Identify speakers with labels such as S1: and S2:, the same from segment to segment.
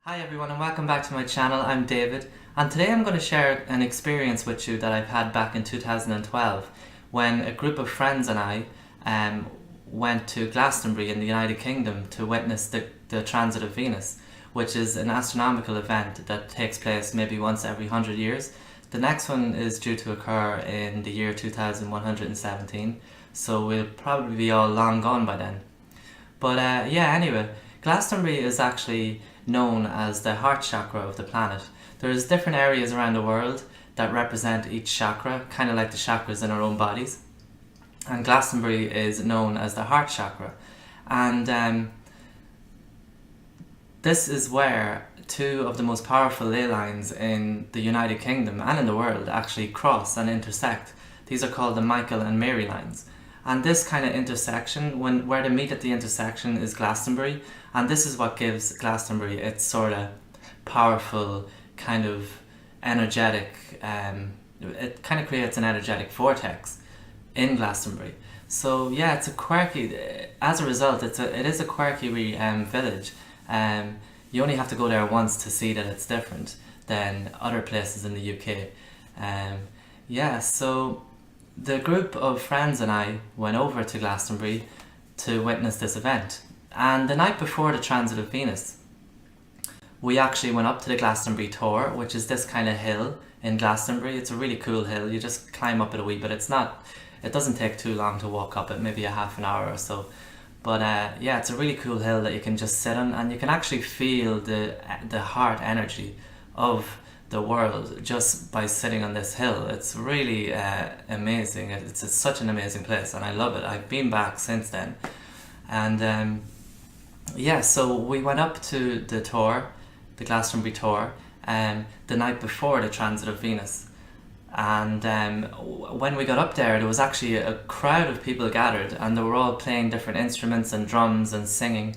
S1: Hi everyone and welcome back to my channel. I'm David and today I'm going to share an experience with you that I've had back in 2012 when a group of friends and I went to Glastonbury in the United Kingdom to witness the transit of Venus, which is an astronomical event that takes place maybe once every 100 years. The next one is due to occur in the year 2117, so we'll probably be all long gone by then. But anyway, Glastonbury is actually known as the heart chakra of the planet. There's different areas around the world that represent each chakra, kind of like the chakras in our own bodies. And Glastonbury is known as the heart chakra. And this is where two of the most powerful ley lines in the United Kingdom and in the world actually cross and intersect. These are called the Michael and Mary lines. And this kind of intersection, where they meet at the intersection, is Glastonbury, and this is what gives Glastonbury its sort of powerful, kind of energetic, it kind of creates an energetic vortex in Glastonbury. So yeah, it's a quirky, as a result, it is a quirky village. You only have to go there once to see that it's different than other places in the UK. So the group of friends and I went over to Glastonbury to witness this event. And the night before the transit of Venus, we actually went up to the Glastonbury Tor, which is this kind of hill in Glastonbury. It's a really cool hill. You just climb up it a wee bit. It doesn't take too long to walk up it, maybe a half an hour or so. But it's a really cool hill that you can just sit on, and you can actually feel the heart energy of the world just by sitting on this hill. It's really amazing. It's such an amazing place and I love it. I've been back since then. And so we went up to the Tor, the Glastonbury Tor, the night before the transit of Venus. And when we got up there was actually a crowd of people gathered, and they were all playing different instruments and drums and singing,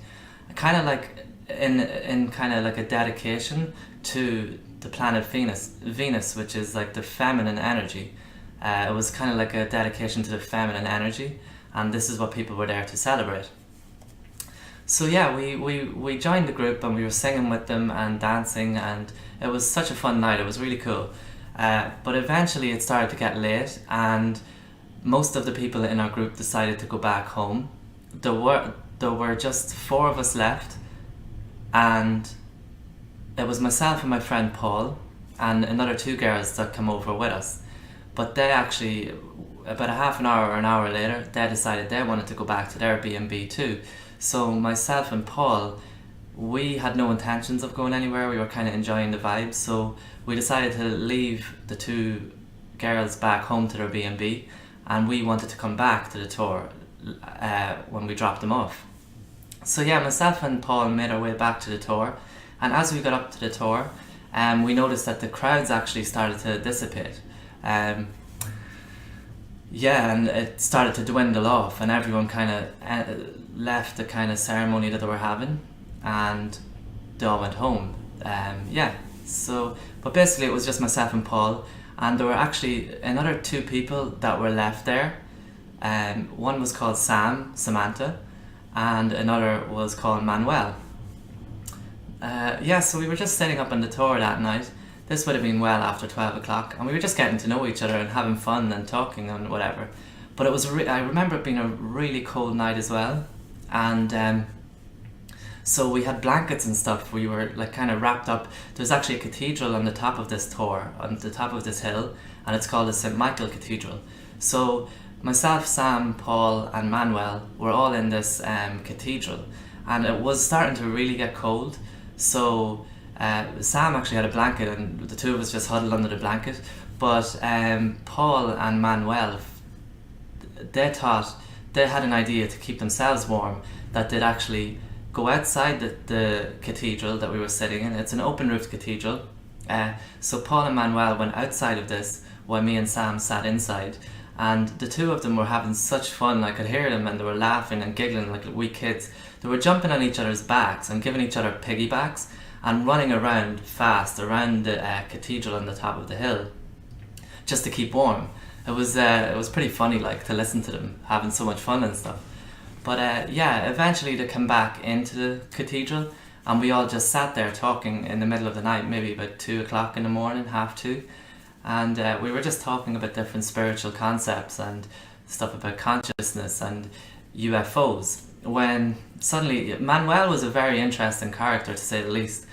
S1: kind of like in kind of like a dedication to the planet Venus, which is like the feminine energy. It was kind of like a dedication to the feminine energy, and this is what people were there to celebrate. So yeah, we joined the group and we were singing with them and dancing, and it was such a fun night. It was really cool. But eventually it started to get late, and most of the people in our group decided to go back home. There were just four of us left, and it was myself and my friend Paul and another two girls that came over with us. But they actually, about a half an hour or an hour later, they decided they wanted to go back to their B&B too. So myself and Paul, we had no intentions of going anywhere. We were kind of enjoying the vibes, so we decided to leave the two girls back home to their B&B, and we wanted to come back to the tour when we dropped them off. So yeah, myself and Paul made our way back to the tour, and as we got up to the Tor, we noticed that the crowds actually started to dissipate. And it started to dwindle off, and everyone kind of left the kind of ceremony that they were having, and they all went home. But basically it was just myself and Paul, and there were actually another two people that were left there. One was called Samantha, and another was called Manuel. So we were just sitting up on the Tor that night. This would have been well after 12 o'clock, and we were just getting to know each other and having fun and talking and whatever. But it was I remember it being a really cold night as well, and so we had blankets and stuff. We were like kind of wrapped up. There's actually a cathedral on the top of this Tor, on the top of this hill, and it's called the St. Michael Cathedral. So myself, Sam, Paul and Manuel were all in this cathedral, and it was starting to really get cold. So Sam actually had a blanket, and the two of us just huddled under the blanket. But Paul and Manuel, they thought they had an idea to keep themselves warm, that they'd actually go outside the cathedral that we were sitting in. It's an open roofed cathedral. So Paul and Manuel went outside of this while me and Sam sat inside. And the two of them were having such fun. I could hear them, and they were laughing and giggling like wee kids. They were jumping on each other's backs and giving each other piggybacks and running around fast around the cathedral on the top of the hill just to keep warm. It was pretty funny, like, to listen to them having so much fun and stuff. But eventually they came back into the cathedral, and we all just sat there talking in the middle of the night, maybe about 2 o'clock in the morning, 1:30, and we were just talking about different spiritual concepts and stuff about consciousness and UFOs, when suddenly Manuel was a very interesting character, to say the least.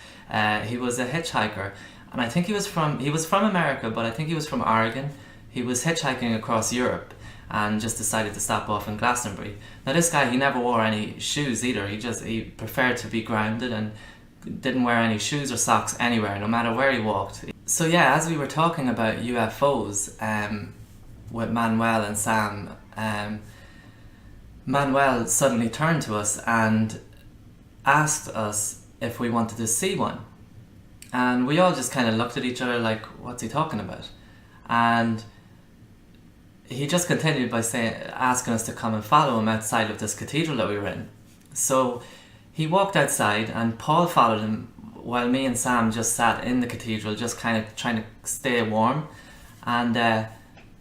S1: He was a hitchhiker, and I think he was from America, but I think he was from Oregon. He was hitchhiking across Europe and just decided to stop off in Glastonbury. Now this guy, he never wore any shoes either. He preferred to be grounded and didn't wear any shoes or socks anywhere, no matter where he walked. So yeah, as we were talking about UFOs with Manuel and Sam, Manuel suddenly turned to us and asked us if we wanted to see one. And we all just kind of looked at each other like, what's he talking about? And he just continued by asking us to come and follow him outside of this cathedral that we were in. So he walked outside and Paul followed him while me and Sam just sat in the cathedral, just kind of trying to stay warm. And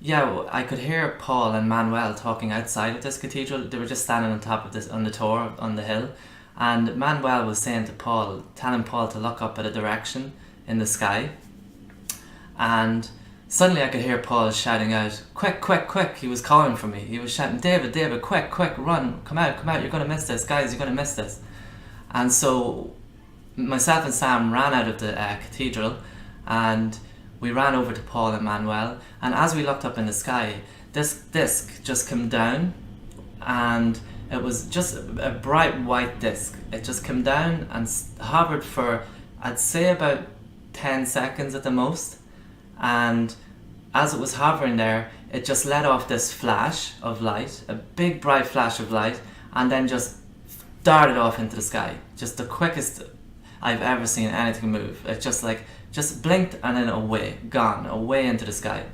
S1: yeah, I could hear Paul and Manuel talking outside of this cathedral. They were just standing on top of this, on the tower, on the hill. And Manuel was saying to Paul, telling Paul to look up at a direction in the sky. And suddenly I could hear Paul shouting out, quick, quick, quick. He was calling for me. He was shouting, David, David, quick, quick, run, come out, you're going to miss this, guys, you're going to miss this. And so myself and Sam ran out of the cathedral, and we ran over to Paul and Manuel, and as we looked up in the sky, this disc just came down, and it was just a bright white disc. It just came down and hovered for, I'd say, about 10 seconds at the most. And as it was hovering there, it just let off this flash of light, a big bright flash of light, and then just darted off into the sky. Just the quickest I've ever seen anything move. It just blinked and then away, gone, away into the sky.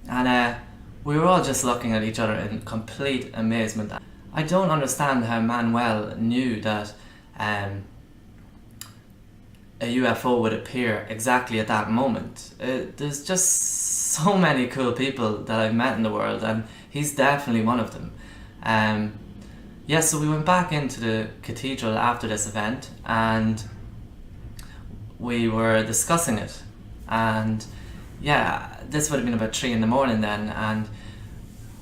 S1: And we were all just looking at each other in complete amazement. I don't understand how Manuel knew that a UFO would appear exactly at that moment. There's just so many cool people that I've met in the world, and he's definitely one of them. Yeah, so we went back into the cathedral after this event, and we were discussing it. And yeah, this would have been about 3 in the morning then, and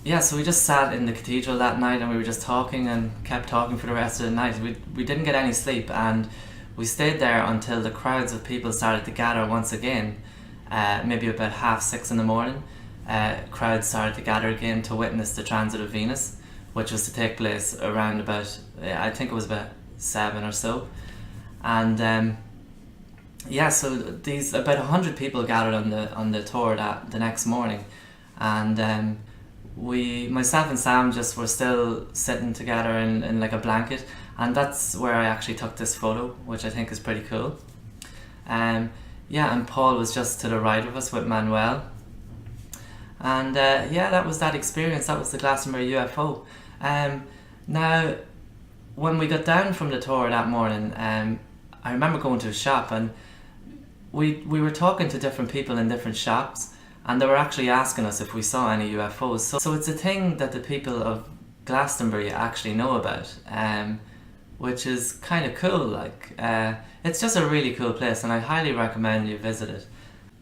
S1: yeah, so we just sat in the cathedral that night and we were just talking and kept talking for the rest of the night. We didn't get any sleep, and we stayed there until the crowds of people started to gather once again. Maybe about 6:30 in the morning, crowds started to gather again to witness the transit of Venus, which was to take place around about, I think it was about 7 or so. And yeah, so these about 100 people gathered on the tour the next morning, and myself and Sam just were still sitting together in like a blanket, and that's where I actually took this photo, which I think is pretty cool. Yeah, and Paul was just to the right of us with Manuel. And yeah, that was that experience. That was the Glastonbury UFO. Now, when we got down from the tour that morning, I remember going to a shop, and we were talking to different people in different shops, and they were actually asking us if we saw any UFOs. So it's a thing that the people of Glastonbury actually know about, which is kind of cool. Like, it's just a really cool place, and I highly recommend you visit it.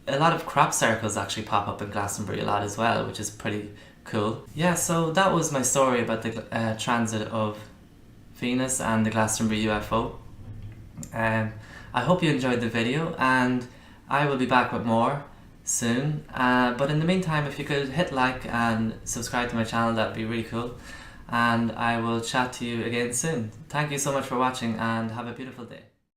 S1: A lot of crop circles actually pop up in Glastonbury a lot as well, which is pretty cool. Yeah, so that was my story about the transit of Venus and the Glastonbury UFO. I hope you enjoyed the video, and I will be back with more soon. But in the meantime, if you could hit like and subscribe to my channel, that'd be really cool. And I will chat to you again soon. Thank you so much for watching, and have a beautiful day.